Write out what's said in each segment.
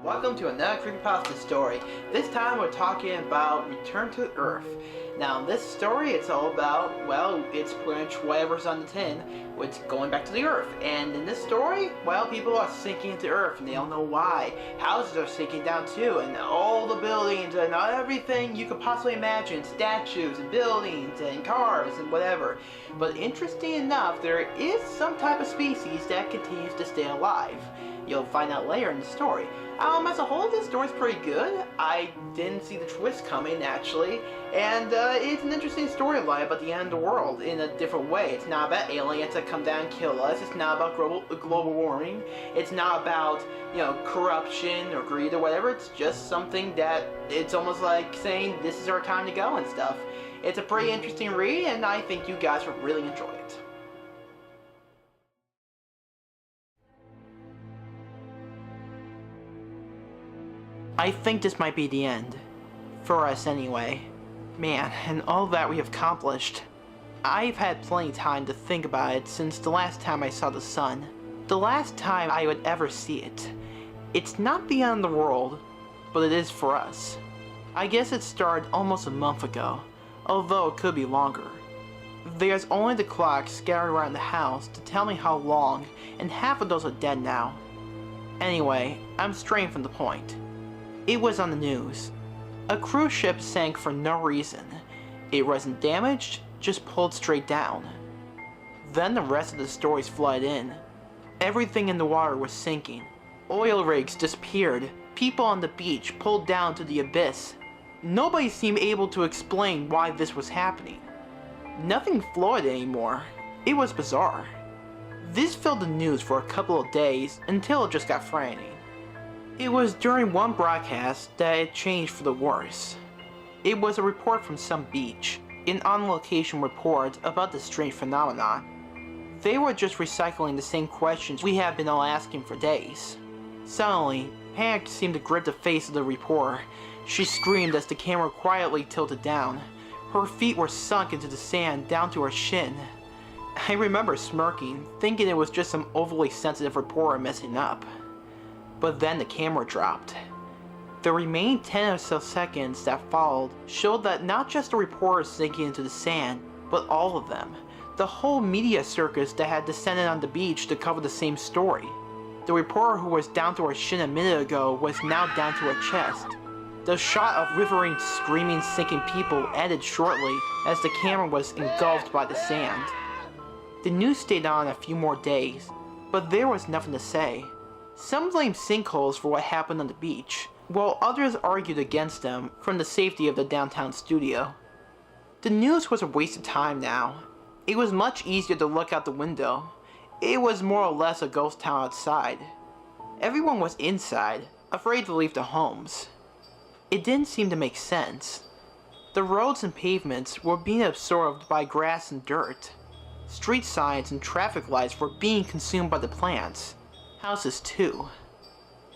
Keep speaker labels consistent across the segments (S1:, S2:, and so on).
S1: Welcome to another Creepypasta story. This time we're talking about Return to Earth. Now in this story it's all about, well, it's pretty much whatever's on the tin, it's going back to the Earth. And in this story, well, people are sinking into Earth and they don't know why. Houses are sinking down too, and all the buildings and everything you could possibly imagine, statues and buildings and cars and whatever. But interesting enough, there is some type of species that continues to stay alive. You'll find out later in the story. As a whole, this story's pretty good. I didn't see the twist coming, actually. And it's an interesting storyline about the end of the world in a different way. It's not about aliens that come down and kill us. It's not about global warming. It's not about, corruption or greed or whatever. It's just something that it's almost like saying, this is our time to go and stuff. It's a pretty interesting read, and I think you guys will really enjoy it. I think this might be the end. For us anyway. Man, and all that we have accomplished. I've had plenty of time to think about it since the last time I saw the sun. The last time I would ever see it. It's not the end of the world, but it is for us. I guess it started almost a month ago, although it could be longer. There's only the clock scattered around the house to tell me how long, and half of those are dead now. Anyway, I'm straying from the point. It was on the news. A cruise ship sank for no reason. It wasn't damaged, just pulled straight down. Then the rest of the stories flooded in. Everything in the water was sinking. Oil rigs disappeared. People on the beach pulled down to the abyss. Nobody seemed able to explain why this was happening. Nothing floated anymore. It was bizarre. This filled the news for a couple of days until it just got frightening. It was during one broadcast that it changed for the worse. It was a report from some beach, an on-location report about the strange phenomenon. They were just recycling the same questions we have been all asking for days. Suddenly, panic seemed to grip the face of the reporter. She screamed as the camera quietly tilted down. Her feet were sunk into the sand down to her shin. I remember smirking, thinking it was just some overly sensitive reporter messing up. But then the camera dropped. The remaining 10 or so seconds that followed showed that not just the reporters sinking into the sand, but all of them. The whole media circus that had descended on the beach to cover the same story. The reporter who was down to her shin a minute ago was now down to her chest. The shot of quivering, screaming, sinking people ended shortly as the camera was engulfed by the sand. The news stayed on a few more days, but there was nothing to say. Some blamed sinkholes for what happened on the beach, while others argued against them from the safety of the downtown studio. The news was a waste of time now. It was much easier to look out the window. It was more or less a ghost town outside. Everyone was inside, afraid to leave their homes. It didn't seem to make sense. The roads and pavements were being absorbed by grass and dirt. Street signs and traffic lights were being consumed by the plants. Houses too.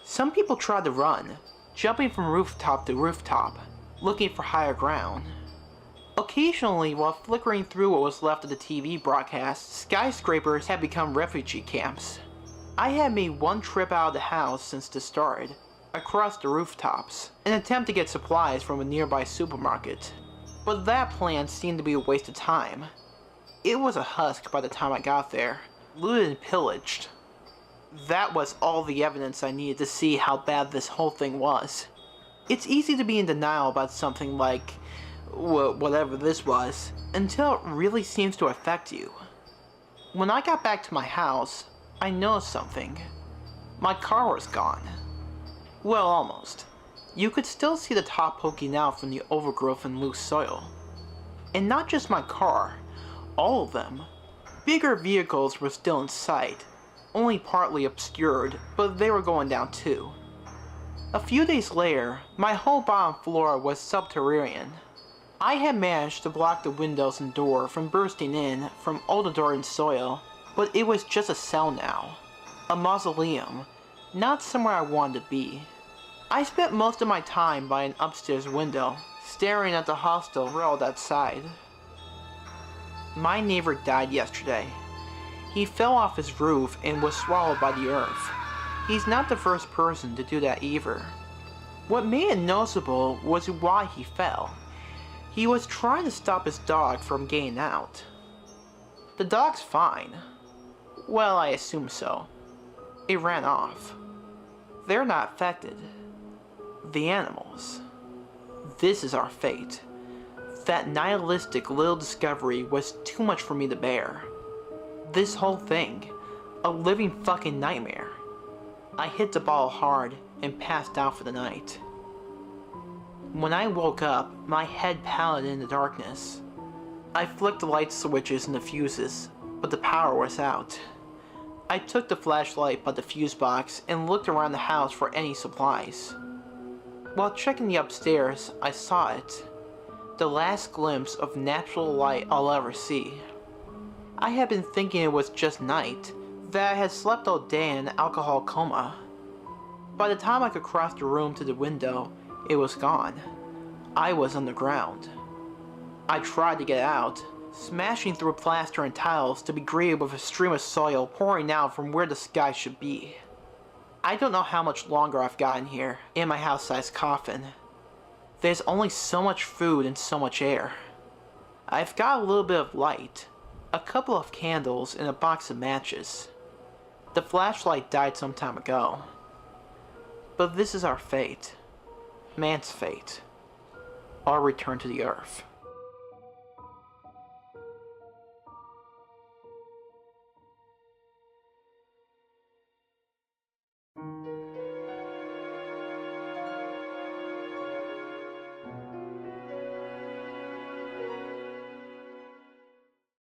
S1: Some people tried to run, jumping from rooftop to rooftop, looking for higher ground. Occasionally, while flickering through what was left of the TV broadcast, skyscrapers had become refugee camps. I had made one trip out of the house since the start, across the rooftops, an attempt to get supplies from a nearby supermarket. But that plan seemed to be a waste of time. It was a husk by the time I got there, looted and pillaged. That was all the evidence I needed to see how bad this whole thing was. It's easy to be in denial about something like, whatever this was, until it really seems to affect you. When I got back to my house, I noticed something. My car was gone. Well, almost. You could still see the top poking out from the overgrowth and loose soil. And not just my car, all of them. Bigger vehicles were still in sight. Only partly obscured, but they were going down too. A few days later, my whole bottom floor was subterranean. I had managed to block the windows and door from bursting in from all the dirt and soil, but it was just a cell now. A mausoleum, not somewhere I wanted to be. I spent most of my time by an upstairs window, staring at the hostel road outside. My neighbor died yesterday. He fell off his roof and was swallowed by the earth. He's not the first person to do that either. What made it noticeable was why he fell. He was trying to stop his dog from getting out. The dog's fine. Well, I assume so. It ran off. They're not affected. The animals. This is our fate. That nihilistic little discovery was too much for me to bear. This whole thing, a living fucking nightmare. I hit the ball hard and passed out for the night. When I woke up, my head pounded in the darkness. I flicked the light switches and the fuses, but the power was out. I took the flashlight by the fuse box and looked around the house for any supplies. While checking the upstairs, I saw it. The last glimpse of natural light I'll ever see. I had been thinking it was just night, that I had slept all day in an alcohol coma. By the time I could cross the room to the window, it was gone. I was on the ground. I tried to get out, smashing through plaster and tiles to be greeted with a stream of soil pouring out from where the sky should be. I don't know how much longer I've gotten here, in my house-sized coffin. There's only so much food and so much air. I've got a little bit of light, a couple of candles and a box of matches. The flashlight died some time ago. But this is our fate. Man's fate. Our return to the earth.